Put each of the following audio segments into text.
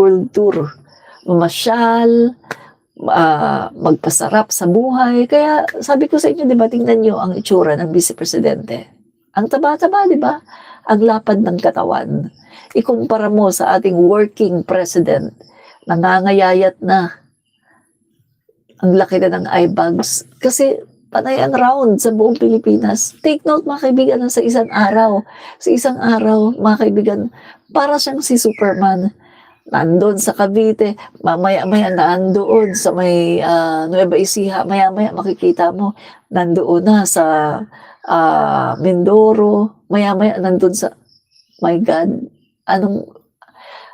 world tour, mamasyal, magpasarap sa buhay. Kaya sabi ko sa inyo, di ba, tingnan nyo ang itsura ng Vice Presidente. Ang taba-taba, di ba? Ang lapad ng katawan. Ikumpara mo sa ating working president, nangangayayat na, ang laki na ng eye bags. Kasi panay ang round sa buong Pilipinas. Take note, mga kaibigan, sa isang araw. Sa isang araw, mga kaibigan, para siyang si Superman. Nandun sa Cavite, mamaya-maya nandoon sa may Nueva Ecija, maya-maya makikita mo, nandoon na sa Mindoro, maya-maya nandun sa, my God,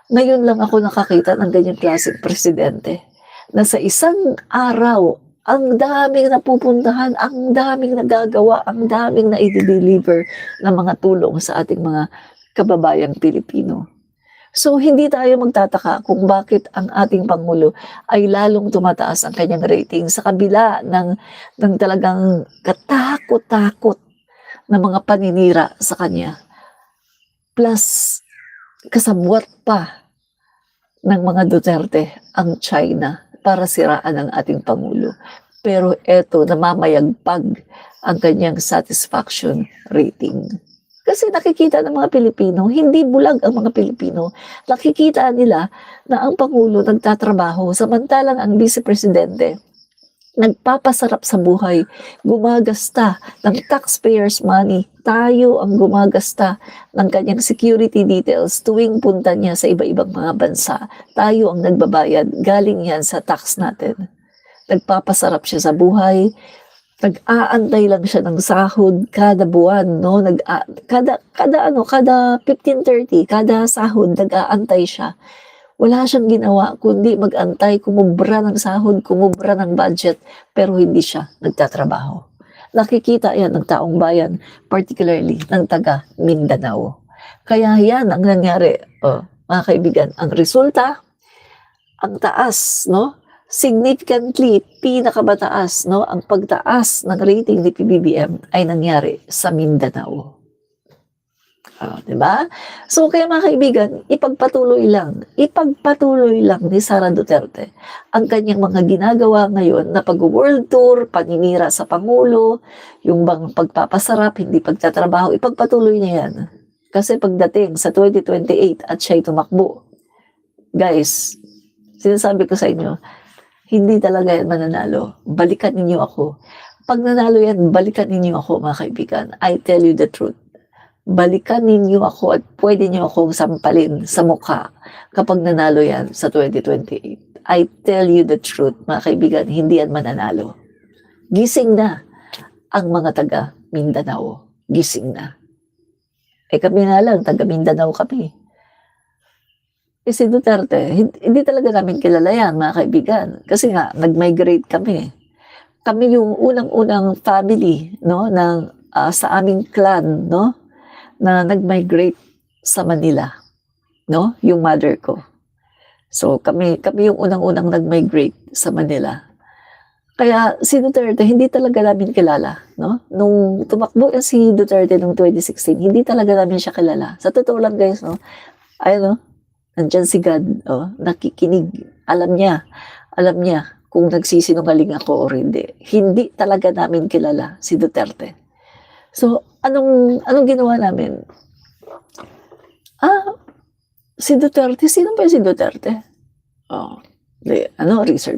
ngayon lang ako nakakita ng ganyang klaseng presidente, na sa isang araw, ang daming napupuntahan, ang daming nagagawa, ang daming na i-deliver ng mga tulong sa ating mga kababayang Pilipino. So, hindi tayo magtataka kung bakit ang ating Pangulo ay lalong tumataas ang kanyang rating sa kabila ng talagang katakot-takot na mga paninira sa kanya. Plus, kasabwat pa ng mga Duterte ang China para siraan ang ating Pangulo. Pero eto, namamayagpag ang kanyang satisfaction rating. Kasi nakikita ng mga Pilipino, hindi bulag ang mga Pilipino. Nakikita nila na ang Pangulo nagtatrabaho, samantalang ang Vice Presidente nagpapasarap sa buhay, gumagasta ng taxpayers' money. Tayo ang gumagasta ng kanyang security details tuwing punta niya sa iba-ibang mga bansa. Tayo ang nagbabayad, galing yan sa tax natin. Nagpapasarap siya sa buhay, nag-aantay lang siya ng sahod kada buwan, no? Kada 15-30, kada sahod, nag-aantay siya. Wala siyang ginawa kundi mag-antay, kumubra ng sahod, kumubra ng budget, pero hindi siya nagtatrabaho. Nakikita yan ng taong bayan, particularly ng taga Mindanao. Kaya yan ang nangyari, mga kaibigan. Ang resulta, ang taas, no? Significantly, pinakamataas, no? Ang pagtaas ng rating ni PBBM ay nangyari sa Mindanao. Diba? So, kaya mga kaibigan, ipagpatuloy lang ni Sara Duterte ang kanyang mga ginagawa ngayon na pag-world tour, paninira sa Pangulo, yung bang pagpapasarap, hindi pagtatrabaho, ipagpatuloy niya yan. Kasi pagdating sa 2028 at siya'y tumakbo, guys, sinasabi ko sa inyo, hindi talaga yan mananalo. Balikan ninyo ako. Pag nanalo yan, balikan ninyo ako, mga kaibigan. I tell you the truth. Balikan ninyo ako at pwede nyo akong sampalin sa mukha kapag nanalo yan sa 2028. I tell you the truth, mga kaibigan, hindi yan mananalo. Gising na ang mga taga Mindanao. Gising na. Kami nga lang, taga Mindanao kami. Si Duterte, hindi talaga namin kilala yan, mga kaibigan. Kasi nga, nag-migrate kami. Kami yung unang-unang family, no, sa aming clan, no, na nag-migrate sa Manila, no? Yung mother ko. So, kami yung unang-unang nag-migrate sa Manila. Kaya si Duterte, hindi talaga namin kilala, no? Nung tumakbo si Duterte noong 2016, hindi talaga namin siya kilala. Sa totoo lang, guys, no? Ayun, no? Nandyan si God, nakikinig. Alam niya kung nagsisinungaling ako o hindi. Hindi talaga namin kilala si Duterte. So, anong ginawa namin? Si Duterte, sino ba si Duterte?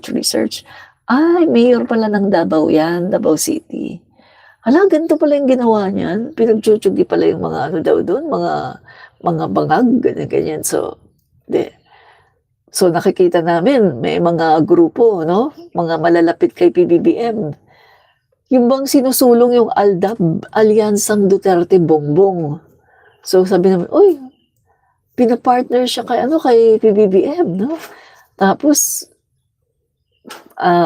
Research. Ay, mayor pala ng Davao yan, Davao City. Ganito pala yung ginawa niyan. Pinagchuchugi pala yung mga daw doon, mga bangag, ganyan. So, nakikita namin, may mga grupo, no? Mga malalapit kay PBBM. Yung bang sinusulong yung ALDAB, Alyansang Duterte Bongbong. So sabi naman, pinapartner siya kay PBBM, no? Tapos,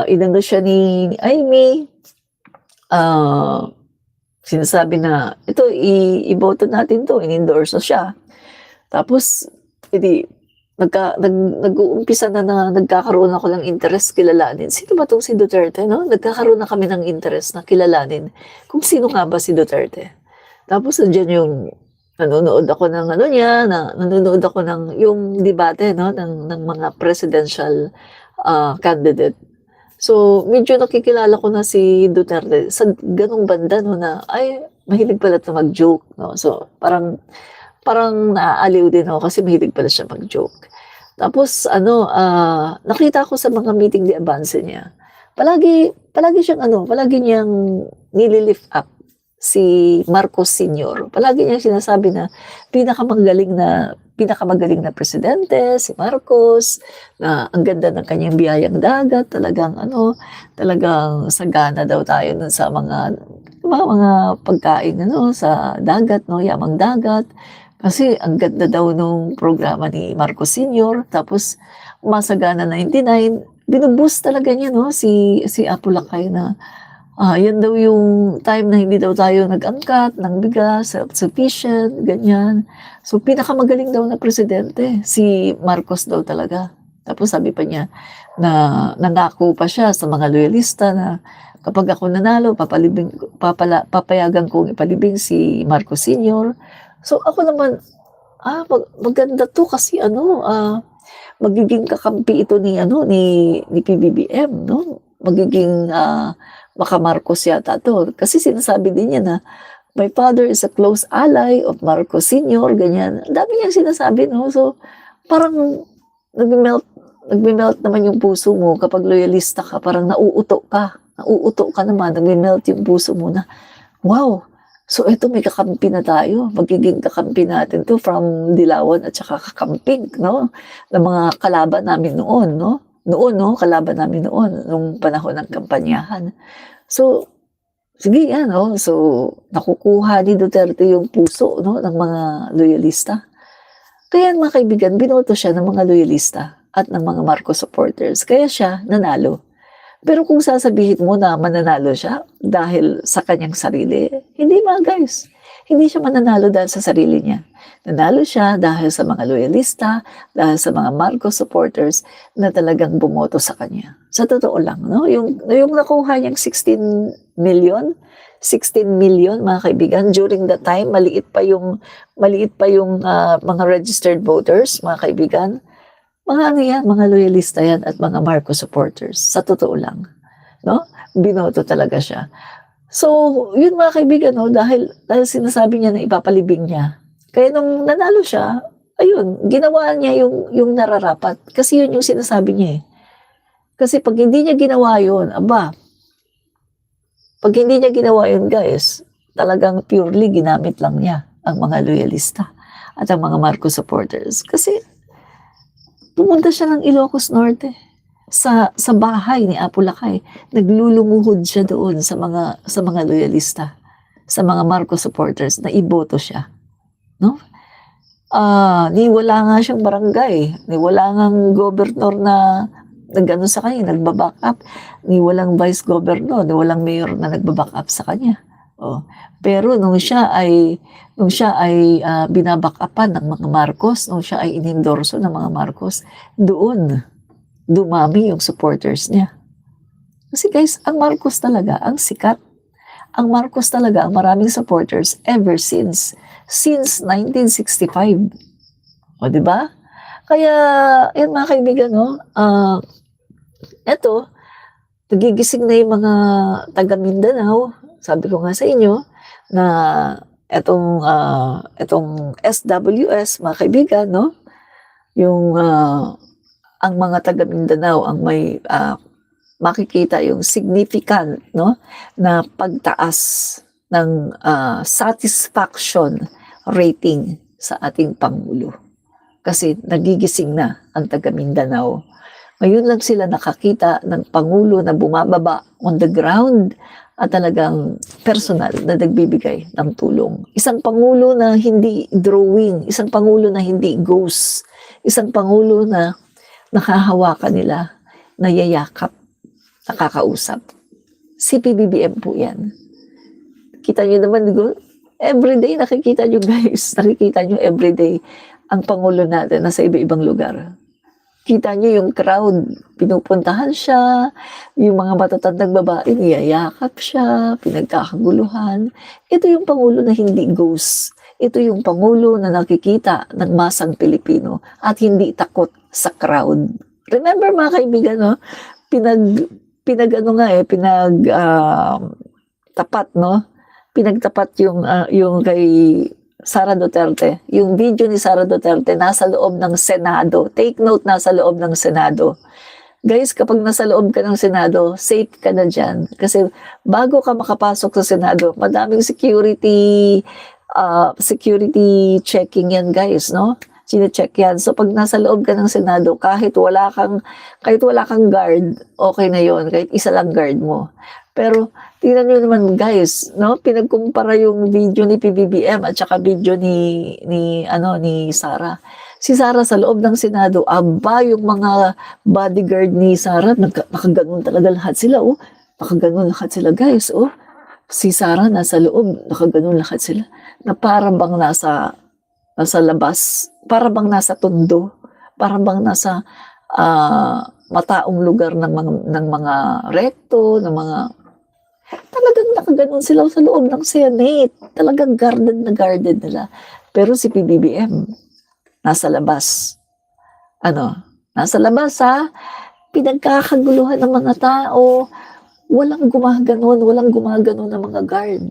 inano siya ni Amy, sinasabi na, ito, i-boto natin to, in-endorse siya. Tapos, nag-uumpisa na nagkakaroon ako ng interest kilalanin. Sino ba itong si Duterte, no? Nagkakaroon na kami ng interest na kilalanin kung sino nga ba si Duterte. Tapos nandiyan yung nanonood ako ng ano niya, nanonood ako ng yung debate 'no, ng mga presidential, candidate. So, medyo nakikilala ko na si Duterte sa gano'ng banda 'no, na, ay mahilig pala 'to mag-joke 'no. So, parang parang naaaliw din ako kasi mahilig pala siya mag-joke. Tapos ano, nakita ko sa mga meeting de avance niya, palagi palagi siyang ano, palagi niyang nili-lift up si Marcos Senior. Palagi niyang sinasabi na pinakamagaling na presidente si Marcos, na ang ganda ng kanyang biyayang dagat, talagang ano, talagang sagana daw tayo dun sa mga pagkain ano, sa dagat 'no, yamang dagat. Kasi ang ganda daw nung programa ni Marcos Senior, tapos Masagana 99, binu-boost talaga niya 'no, si Apo Lakay na, 'yun daw yung time na hindi daw tayo nag-angkat ng bigas, self-sufficient, ganyan. So, pinakamagaling daw na presidente, si Marcos daw talaga. Tapos sabi pa niya na nangako pa siya sa mga loyalista na kapag ako nanalo papayagan kong ipalibing si Marcos Senior. So, ako naman, maganda 'to kasi ano, magiging kakampi ito ni ano, ni PBBM 'no, magiging, maka-Marcos yata 'to. Kasi sinasabi din niya na, "My father is a close ally of Marcos Senior," ganyan. Ang dami niyang sinasabi 'no, so parang nagme-melt nagme-melt naman yung puso mo kapag loyalista ka, parang nauuto ka naman, nagme-melt yung puso mo na, "Wow, so eto may kakampi na tayo, magiging kakampi natin 'to from Dilawan at saka kakamping 'no, ng mga kalaban namin noon 'no." Noon 'no, kalaban namin noon nung panahon ng kampanyahan. So, sige 'yan 'no, so nakukuha ni Duterte yung puso 'no, ng mga loyalista. Kaya mga kaibigan, binoto siya ng mga loyalista at ng mga Marcos supporters, kaya siya nanalo. Pero kung sasabihin mo na mananalo siya dahil sa kanyang sarili, hindi mga guys. Hindi siya mananalo dahil sa sarili niya. Nanalo siya dahil sa mga loyalista, dahil sa mga Marcos supporters na talagang bumoto sa kanya. Sa totoo lang, no? Yung nakuha niyang 16 million mga kaibigan, during that time, maliit pa yung mga registered voters, mga kaibigan. Mga ano yan, mga loyalista yan at mga Marcos supporters, sa totoo lang, 'no? Binoto talaga siya. So, yun mga kaibigan 'no, dahil sinasabi niya na ipapalibing niya, kaya nung nanalo siya, ayun, ginawa niya yung nararapat, kasi yun yung sinasabi niya, eh. Kasi 'pag hindi niya ginawa yun, 'pag hindi niya ginawa yun guys, talagang purely ginamit lang niya ang mga loyalista at ang mga Marcos supporters. Kasi pumunta siya ng Ilocos Norte, sa bahay ni Apo Lakay. Naglulumuhod siya doon sa mga loyalista, sa mga Marcos supporters na iboto siya, 'no? Ni wala nga siyang barangay, ni wala ngang gobernador na nag-ano sa kanya, nagba-backup, ni walang vice governor, ni walang mayor na nagba-backup sa kanya, oh. Pero nung siya ay bina-backupan ng mga Marcos, nung siya ay inendorso ng mga Marcos, doon dumami yung supporters niya. Kasi guys, ang Marcos talaga ang sikat. Ang Marcos talaga ang maraming supporters ever since 1965. O, 'di ba? Kaya, yun mga kaibigan 'no, eto, nagigising na yung mga taga Mindanao. Sabi ko nga sa inyo na etong SWS mga kaibigan 'no, yung, ang mga taga Mindanao ang may, makikita yung significant 'no, na pagtaas ng, satisfaction rating sa ating Pangulo. Kasi nagigising na ang taga Mindanao. Ngayon lang sila nakakita ng Pangulo na bumababa on the ground at talagang personal na nagbibigay ng tulong. Isang Pangulo na hindi drawing, isang Pangulo na hindi ghost, isang Pangulo na nakahawakan nila, nayayakap, nakakausap. Si PBBM po yan. Kita nyo naman, everyday nakikita nyo guys, nakikita nyo everyday ang Pangulo natin nasa iba-ibang lugar. Kita nyo yung crowd, pinupuntahan siya, yung mga matatandang babae, niyayakap siya, pinagkakaguluhan. Ito yung Pangulo na hindi ghost. ito yung Pangulo na nakikita ng masang Pilipino at hindi takot sa crowd. Remember mga kaibigan, no? Tapat, no? Pinagtapat yung kay Sara Duterte. Yung video ni Sara Duterte nasa loob ng Senado. Take note, nasa loob ng Senado. Guys, kapag nasa loob ka ng Senado, safe ka na dyan. Kasi bago ka makapasok sa Senado, madaming security checking yan, guys, no? Sine-check yan. So pag nasa loob ka ng Senado, kahit wala kang guard, okay na yon, kahit isa lang guard mo. Pero tingnan niyo naman, guys, no? Pinagkumpara yung video ni PBBM at saka video ni Sara. Si Sara sa loob ng Senado, yung mga bodyguard ni Sara, nakaganon talaga lahat sila, oh. Nakaganon lahat sila, guys, oh. Si Sara nasa loob, nakaganon lahat sila. Na parang bang nasa labas, parang bang nasa tondo, parang bang nasa mataong lugar ng mga rekto, ng mga talagang nakaganon sila sa loob ng Senate. Talagang guarded nila. Pero si PBBM, nasa labas. Nasa labas, ha? Pinagkakaguluhan ng mga tao. Walang gumaganon ng mga guard.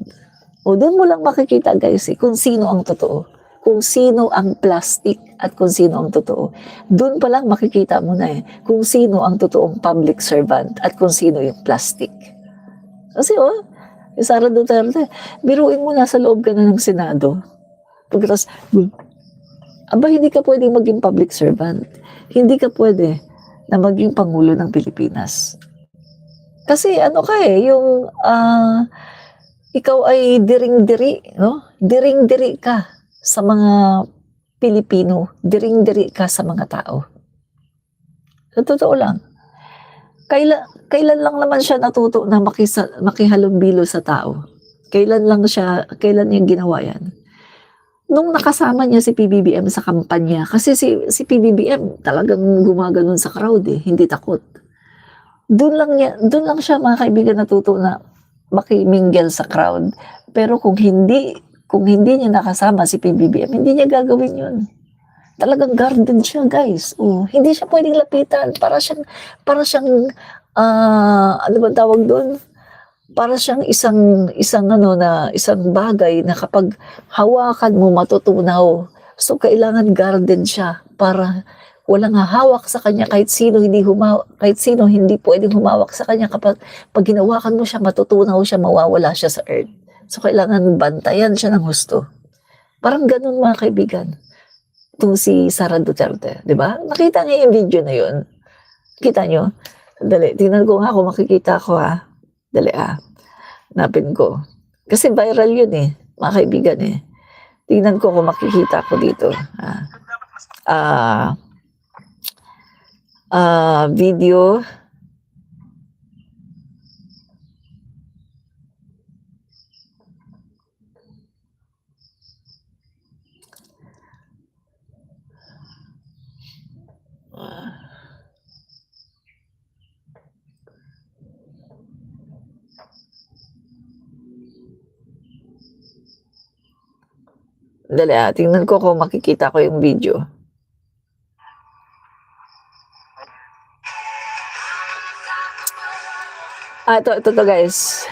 O doon mo lang makikita, guys, kung sino ang totoo. Kung sino ang plastic at kung sino ang totoo. Doon pa lang makikita mo na kung sino ang totoong public servant at kung sino yung plastic. Kasi yung Sara Duterte, biruin mo nasa loob ka na ng Senado. Pagkatapos, hindi ka pwedeng maging public servant. Hindi ka pwede na maging Pangulo ng Pilipinas. Kasi yung ikaw ay diring-diri, no? Diring-diri ka sa mga Pilipino. Diring-diri ka sa mga tao. Sa totoo lang. Kailan lang naman siya natuto na makihalumbilo sa tao? Kailan niya ginawa yan? Nung nakasama niya si PBBM sa kampanya, kasi si PBBM talagang gumaganon sa crowd, hindi takot. Doon lang siya, mga kaibigan, natuto na makimingle sa crowd. Pero kung hindi niya nakasama si PBBM, hindi niya gagawin yun. Talagang guarded siya, guys. Hindi siya pwedeng lapitan. Para siyang ano ba tawag doon? Para siyang isang bagay na kapag hawakan mo, matutunaw. So, kailangan guarded siya para walang hahawak sa kanya kahit sino hindi pwedeng humawak sa kanya. Kapag ginawakan mo siya, matutunaw siya, mawawala siya sa earth. So, kailangan bantayan siya ng husto. Parang ganun, mga kaibigan. Itong si Sara Duterte, di ba? Nakita niyo yung video na yun. Kita niyo? Dali, tingnan ko nga kung makikita ko, ha. Dali, napin ko. Kasi viral yun, mga kaibigan, Tingnan ko kung makikita ko dito. Video. Dali, tingnan ko kung makikita ko yung video. Ito guys.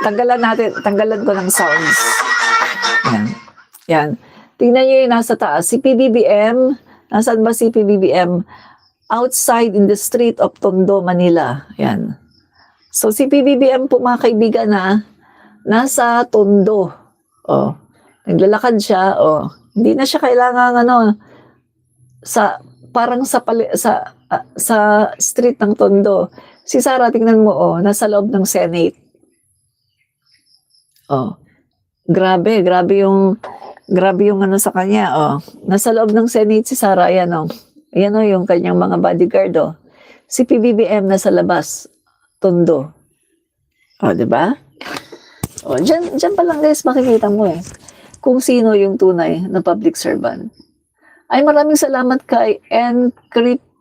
Tanggalan ko ng sounds. Yan. Tingnan niyo yung nasa taas. Si PBBM, nasaan ba si PBBM? Outside in the street of Tondo, Manila. Yan. So, si PBBM po, mga kaibigan, nasa Tondo. Naglalakad siya. Hindi na siya kailangan, sa street ng Tondo. Si Sara, tingnan mo, nasa loob ng Senate. Grabe yung sa kanya, Nasa loob ng Senate si Sara, ayan, Ayan yung kanyang mga bodyguard, Si PBBM nasa labas, Tondo. Diba? Diyan pa lang, guys, makikita mo, kung sino yung tunay na public servant. Ay, maraming salamat kay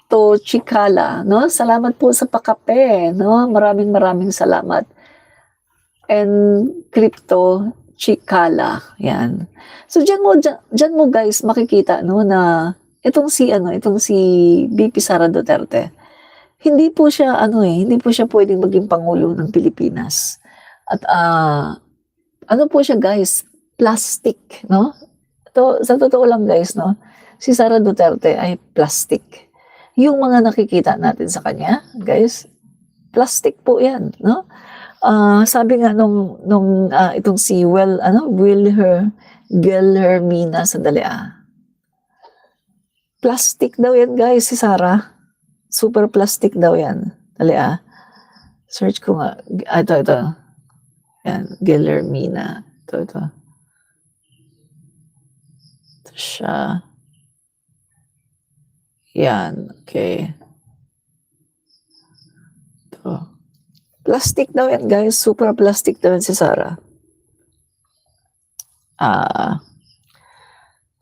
Crypto Chikala, no? Salamat po sa pakape, no? Maraming salamat. And Crypto Chikala, yan. So diyan mo guys makikita no na itong si VP Sara Duterte. Hindi po siya hindi po siya pwedeng maging pangulo ng Pilipinas. At ano po siya guys, plastic, no? Sa totoo lang guys, no? Si Sara Duterte ay plastic. Yung mga nakikita natin sa kanya, guys, plastic po 'yan, no? Sabi nga nung itong si Wilhelmina, sandali plastic daw 'yan guys si Sara. Super plastic daw 'yan. Dali search ko nga. Ito. Yan, Wilhelmina. Ito. Ito siya. Yan, okay. Ito. Plastic daw yan guys, super plastic daw yan si Sara.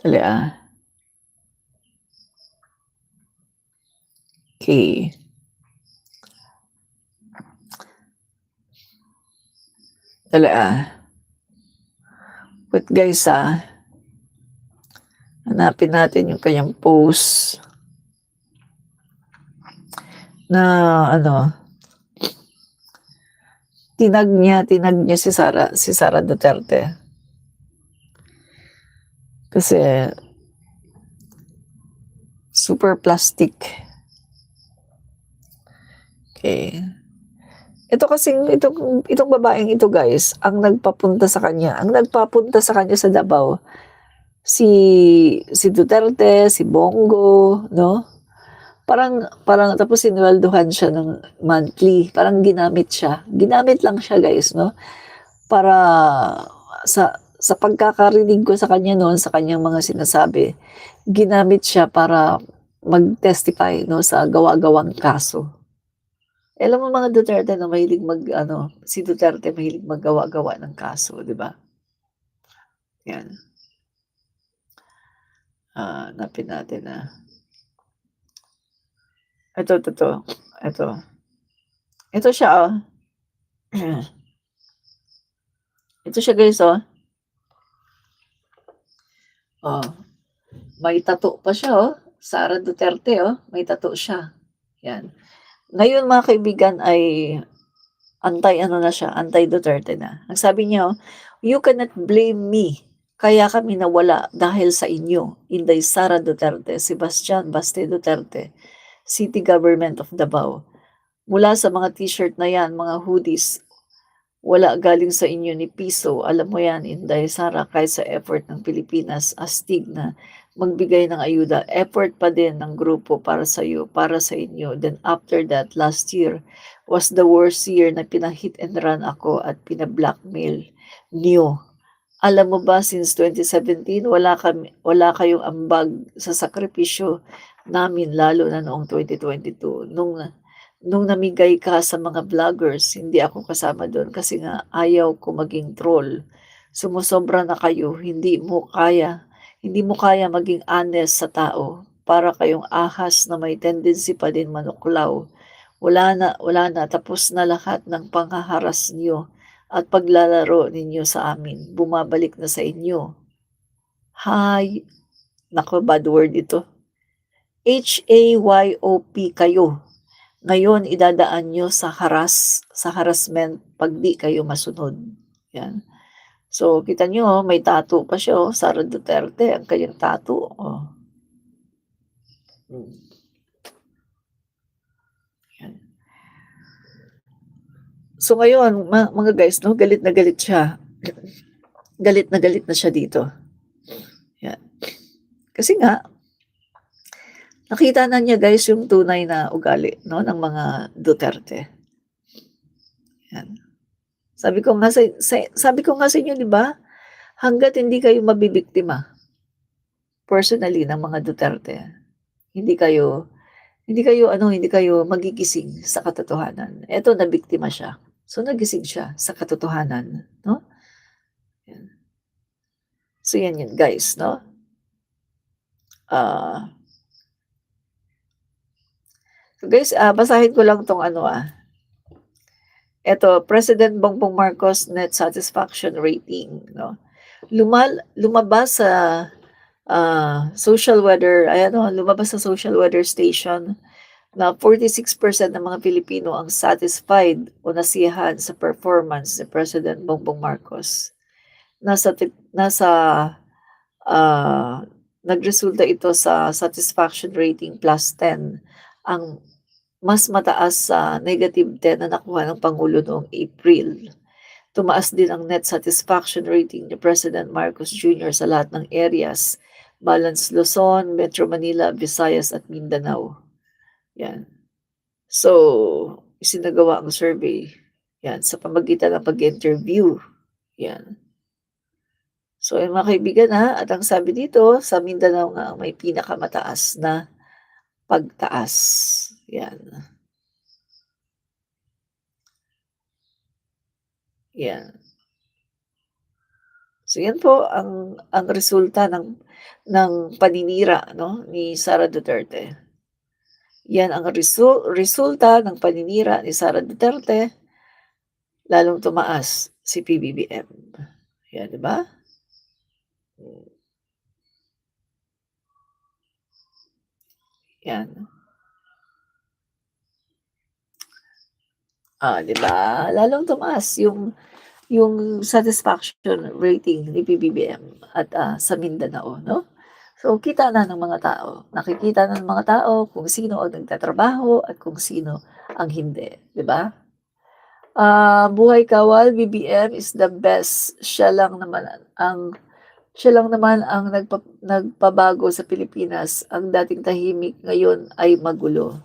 Dali Okay. Dali But guys hanapin natin yung kanyang post na tinag niya si Sara Duterte. Kasi super plastic. Okay. Itong babaeng ito guys, ang nagpapunta sa kanya sa Davao, si Duterte, si Bongo, no? Parang tapos sinweldohan siya ng monthly, parang ginamit lang siya guys, no? Para sa pagkakarinig ko sa kanya noon, sa kanyang mga sinasabi, ginamit siya para mag-testify no sa gawa-gawang kaso. Alam mo mga Duterte na mahilig si Duterte mahilig maggawa-gawa ng kaso, di ba? Yan. Hanapin natin Ito. Ito siya Ito siya guys may tattoo pa siya Sara Duterte may tattoo siya. Yan. Ngayon mga kaibigan ay anti-Duterte na. Ang sabi niya, you cannot blame me. Kaya kami nawala dahil sa inyo. Inday Sara Duterte, Sebastian Baste Duterte, City Government of Davao. Mula sa mga t-shirt na yan, mga hoodies, wala galing sa inyo ni piso. Alam mo yan, Inday Sara, kahit sa effort ng Pilipinas, astig na magbigay ng ayuda, effort pa din ng grupo para sa iyo, para sa inyo. Then after that, last year was the worst year na pinahit and run ako at pinablackmail niyo. Alam mo ba, since 2017, wala kayong ambag sa sakripisyo namin, lalo na noong 2022. Nung namigay ka sa mga vloggers, hindi ako kasama doon kasi nga ayaw ko maging troll. Sumusobra na kayo, hindi mo kaya maging honest sa tao. Para kayong ahas na may tendency pa din manuklaw. Wala na, tapos na lahat ng panghaharas niyo at paglalaro ninyo sa amin. Bumabalik na sa inyo. Nako, bad word ito. HAYOP kayo. Ngayon, idadaan nyo sa harassment pag di kayo masunod. Yan. So, kita nyo, may tattoo pa siya, Sara Duterte, ang kanyang tattoo. Yan. So, ngayon, mga guys, no, galit na galit siya. Galit na siya dito. Yan. Kasi nga, nakita na niya guys yung tunay na ugali no ng mga Duterte. Yan. Sabi ko nga sa inyo, di ba? Hangga't hindi kayo mabibiktima personally ng mga Duterte, hindi kayo magigising sa katotohanan. Ito, nabiktima siya. So nagising siya sa katotohanan, no? Yan. So yan yun, guys, no? Guys, basahin ko lang 'tong ano, eto President Bongbong Marcos net satisfaction rating 'no. Lumabas sa, social weather ayan lumabas sa social weather station na 46% ng mga Pilipino ang satisfied o nasiyahan sa performance ni President Bongbong Marcos. Nasa, nagresulta ito sa satisfaction rating +10, ang mas mataas sa -10 na nakuha ng pangulo noong April. Tumaas din ang net satisfaction rating ni President Marcos Jr. sa lahat ng areas, balance Luzon, Metro Manila, Visayas at Mindanao, 'yan. So, isinagawa ang survey, 'yan, sa pamagitan ng pag-interview, 'yan. So, ayun mga kaibigan, at ang sabi dito sa Mindanao nga ang may pinakamataas na pagtaas, 'yan, 'yan. So, 'yan po ang resulta ng paninira 'no, ni Sara Duterte. 'Yan ang resulta ng paninira ni Sara Duterte, lalong tumaas si PBBM. 'Yan, 'di ba? Hmm, 'yan. 'Di ba? Lalong tumaas yung satisfaction rating ni PBBM at, sa Mindanao 'no. So, kita na ng mga tao, nakikita na ng mga tao kung sino ang nagtatrabaho at kung sino ang hindi, 'di ba? Buhay kawal BBM is the best, siya lang naman ang nagpabago sa Pilipinas, ang dating tahimik ngayon ay magulo.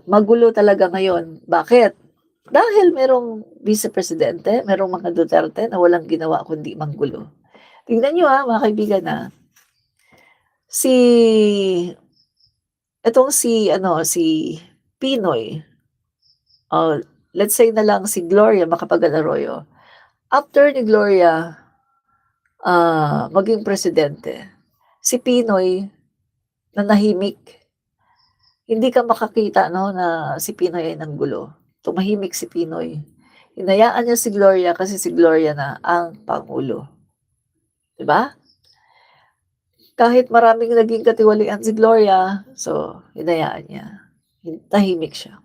Magulo talaga ngayon, bakit? Dahil merong Vice Presidente, merong mga Duterte na walang ginawa kundi manggulo. Tingnan niyo, mga kaibigan, si si Pinoy, oh, let's say na lang si Gloria Macapagal-Arroyo. After ni Gloria, maging presidente, si Pinoy nanahimik. Hindi ka makakita 'no, na si Pinoy ay nanggulo. Tumahimik si Pinoy. Hinayaan niya si Gloria kasi si Gloria na ang pangulo, 'di ba? Kahit maraming naging katiwalian si Gloria, so hinayaan niya, tahimik siya.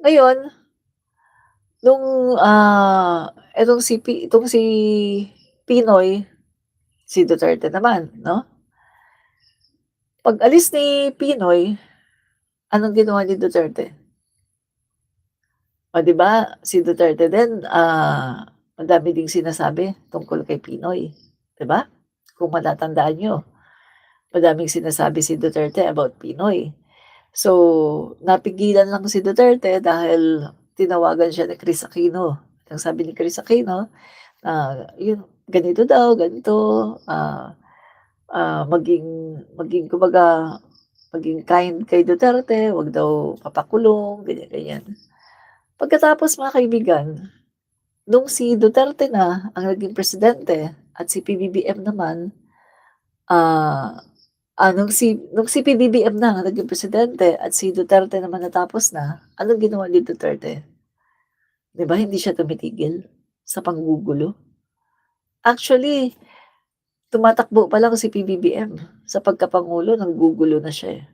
Ngayon, nung, itong si Pinoy, si Duterte naman 'no, pag-alis ni Pinoy, anong ginawa ni Duterte? Oh, 'di ba, si Duterte din, ang dami ding sinasabi tungkol kay Pinoy, 'di ba? Kung matatandaan niyo, madaming sinasabi si Duterte about Pinoy. So, napigilan lang si Duterte dahil tinawagan siya ni Chris Aquino. Ang sabi ni Chris Aquino, yun ganito daw, ganito, ah, maging maging kumbaga, maging kind kay Duterte, 'wag daw papakulong, ganyan, ganyan. Pagkatapos mga kaibigan, nung si Duterte na ang naging presidente at si PBBM naman, ah, nung si PBBM na ang naging presidente at si Duterte naman natapos na, anong ginawa ni Duterte? 'Di ba hindi siya tumitigil sa panggugulo? Actually, tumatakbo pa lang si PBBM sa pagkapangulo nanggugulo na siya,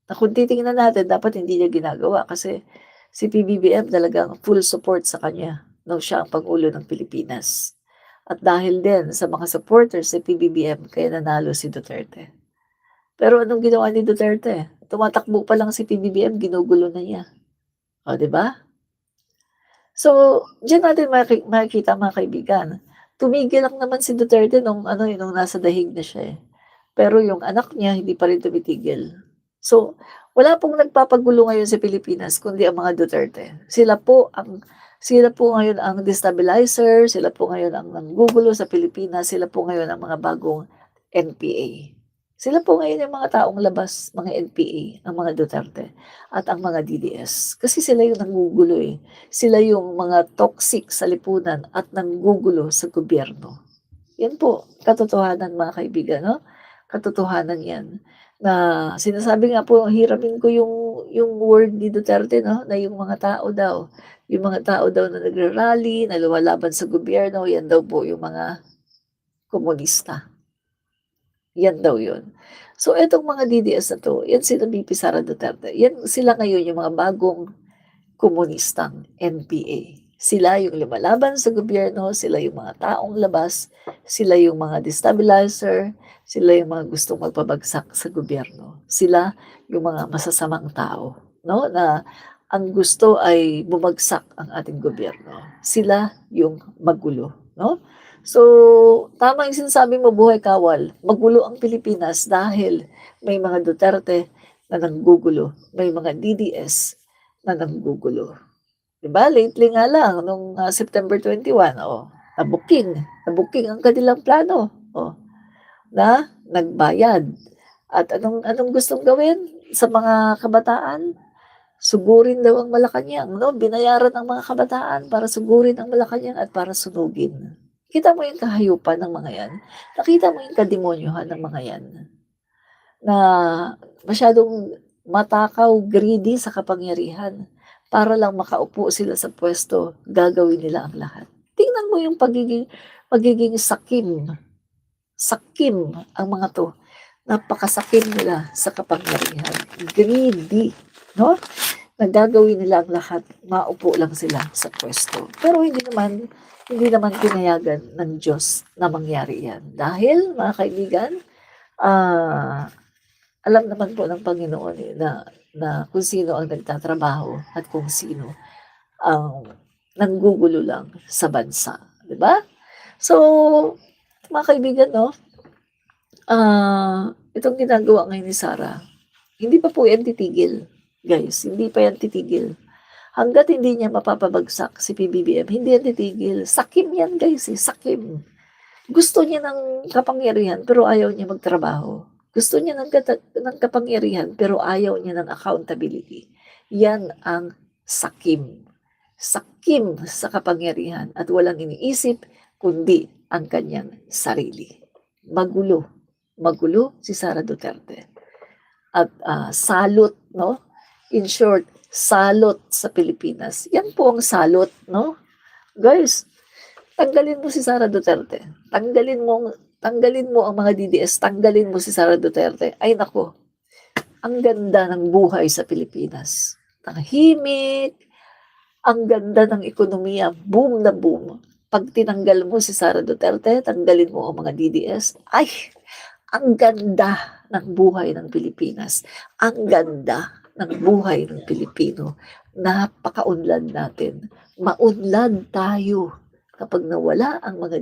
na kung titingnan natin dapat hindi niya ginagawa kasi si PBBM talagang full support sa kanya nung siya ang pangulo ng Pilipinas. At dahil din sa mga supporters ni PBBM kaya nanalo si Duterte. Pero anong ginawa ni Duterte? Tumatakbo pa lang si PBBM ginugulo na niya, oh, 'di ba? So, diyan natin makikita mga kaibigan, tumigil lang naman si Duterte nung nung nasa dahig na siya, pero yung anak niya hindi pa rin tumitigil. So, wala pong nagpapagulo ngayon sa Pilipinas kundi ang mga Duterte. Sila po ngayon ang destabilizer, sila po ngayon ang nanggugulo sa Pilipinas, sila po ngayon ang mga bagong NPA. Sila po ngayon yung mga taong labas, mga NPA, ang mga Duterte at ang mga DDS. Kasi sila yung nanggugulo, Sila yung mga toxic sa lipunan at nanggugulo sa gobyerno. Yan po, katotohanan mga kaibigan 'no, katotohanan yan. Na sinasabi nga po hiramin ko yung word ni Duterte 'no, na yung mga tao daw na nagra-rally, na lumalaban sa gobyerno, yan daw po yung mga komunista, yan daw yun. So etong mga DDS na 'to, yan sila VP Sara Duterte, yan sila ngayon yung mga bagong komunistang NPA. Sila yung lumalaban sa gobyerno, sila yung mga taong labas, sila yung mga destabilizer, sila yung mga gustong magpabagsak sa gobyerno. Sila yung mga masasamang tao, 'no, na ang gusto ay bumagsak ang ating gobyerno. Sila yung magulo, 'no? So, tama yung sinasabi mo, buhay kawal, magulo ang Pilipinas dahil may mga Duterte na nanggugulo, may mga DDS na nanggugulo. 'Di ba lately nga lang nung, September 21, oh, nabuking ang kanilang plano, oh, na nagbayad at anong gustong gawin sa mga kabataan? Sugurin daw ang Malacanang 'no, binayaran ang mga kabataan para sugurin ang Malacanang at para sunugin. Kita mo yung kahayupan ng mga 'yan, nakita mo yung kademonyohan ng mga 'yan, na masyadong matakaw, greedy sa kapangyarihan. Para lang makaupo sila sa puwesto, gagawin nila ang lahat. Tingnan mo yung pagiging sakim, sakim ang mga 'to, napakasakim nila sa kapangyarihan, greedy, 'no? Na gagawin nila ang lahat, maupo lang sila sa puwesto. Pero hindi naman pinayagan ng Diyos na mangyari 'yan. Dahil mga kaibigan, ah, alam naman po ng Panginoon, eh, na na kung sino ang nagtatrabaho at kung sino ang nanggugulo lang sa bansa, 'di ba? So, mga kaibigan 'no, itong ginagawa ngayon ni Sara, hindi pa po 'yan titigil, guys, hindi pa 'yan titigil. Hangga't hindi niya mapapabagsak si PBBM, hindi 'yan titigil. Sakim 'yan guys, eh, sakim. Gusto niya ng kapangyarihan pero ayaw niya magtrabaho. Gusto niya ng kapangyarihan pero ayaw niya ng accountability. Yan ang sakim. Sakim sa kapangyarihan at walang iniisip kundi ang kanyang sarili. Magulo, magulo si Sara Duterte. At, salot 'no, in short, salot sa Pilipinas. Yan po ang salot 'no. Guys, tanggalin mo si Sara Duterte, tanggalin mo ang mga DDS, tanggalin mo si Sara Duterte, ay naku, ang ganda ng buhay sa Pilipinas. Tahimik, ang ganda ng ekonomiya, boom na boom. 'Pag tinanggal mo si Sara Duterte, tanggalin mo ang mga DDS, ay, ang ganda ng buhay ng Pilipinas, ang ganda ng buhay ng Pilipino. Napakaunlad natin, maunlad tayo kapag nawala ang mga